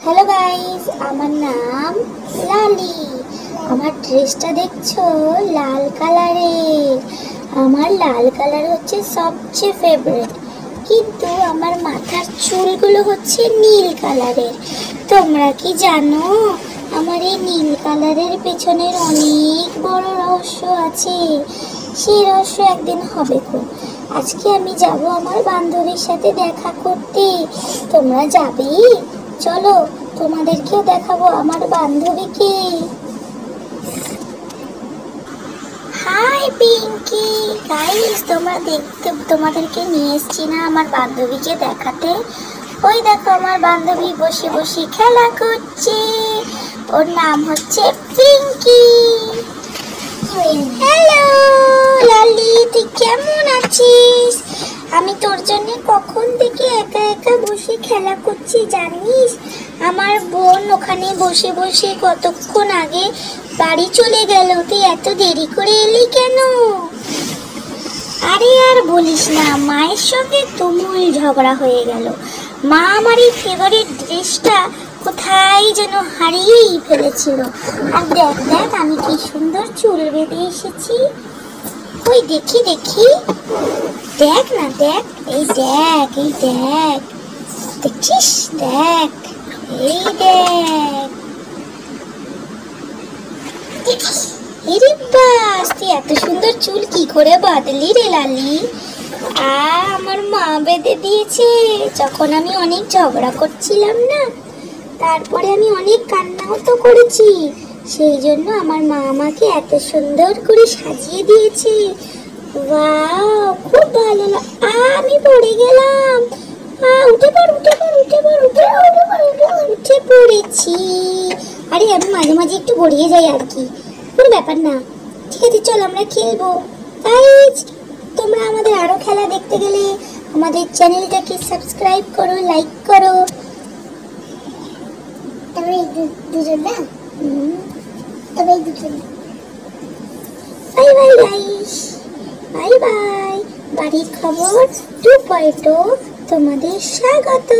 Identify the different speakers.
Speaker 1: Hello guys, আমার নাম লালি। আমার ড্রেসটা দেখছো লাল কালারের। আমার লাল কালার হচ্ছে সবচেয়ে ফেভারিট, কিন্তু আমার মাথার চুলগুলো হচ্ছে নীল কালারের। তোমরা কি জানো আমার এই নীল কালারের পেছনের অনেক বড় রহস্য আছে? সেই রহস্য একদিন হবে গো। আজকে আমি যাব আমার বান্ধবীর সাথে দেখা করতে। তোমরা যাবে? চলো, তোমাদেরকেও দেখাবো আমার বান্ধবীকে। হাই পিঙ্কি গাইস, তোমাদেরকে নিয়ে এসেছি না আমার বান্ধবীকে দেখাতে। ওই দেখো আমার বান্ধবী বসে বসে খেলা করছে। ওর নাম হচ্ছে পিঙ্কি। হ্যালো লালি, তুই কেমন আছিস? আমি তোর জন্য কখন থেকে একা একা বসে খেলা করছি জানিস? আমার বোন ওখানে বসে বসে কতক্ষণ আগে বাড়ি চলে গেল। তুই এত দেরি করে এলি কেন? আরে আর বলিস না, মায়ের সঙ্গে তুমুল ঝগড়া হয়ে গেল। মা আমার এই ফেভারিট ড্রেসটা কোথায় যেন হারিয়েই ফেলেছিল। আর দেখ দেখ, আমি কি সুন্দর চুল বেঁধে এসেছি। ওই দেখি দেখি, দেখ না দেখ, এই দেখ, এই দেখ, দেখছিস? দেখ, এই দেখ, এরে বাস, তুই এত সুন্দর চুল কি করে বাঁধলি রে লালি? আমার মা বেঁধে দিয়েছে যখন আমি অনেক ঝগড়া করছিলাম না। তারপরে আমি অনেক কান্নাও তো করেছি, সেই জন্য আমার মা আমাকে এত সুন্দর করে সাজিয়ে দিয়েছে। ওয়াও, খুব ভালো আমি পড়ে গেলাম। উঠে পড়, উঠে পড়, উঠে পড়, উঠে পড়, উঠে পড়, উঠে পড়, উঠে পড়েছি। আরে আমি মাঝে মাঝে একটু গড়িয়ে যাই আর কি, কোনো ব্যাপার না। ঠিক আছে, চল আমরা খেলবো। গাইস, তোমরা আমাদের আরো খেলা দেখতে গেলে আমাদের চ্যানেলটাকে সাবস্ক্রাইব করো, লাইক করো। তবে দুজন না, তবে দুজন। Bye bye guys, bye bye. বাড়ির খবর 2.0 তোমাদের স্বাগত।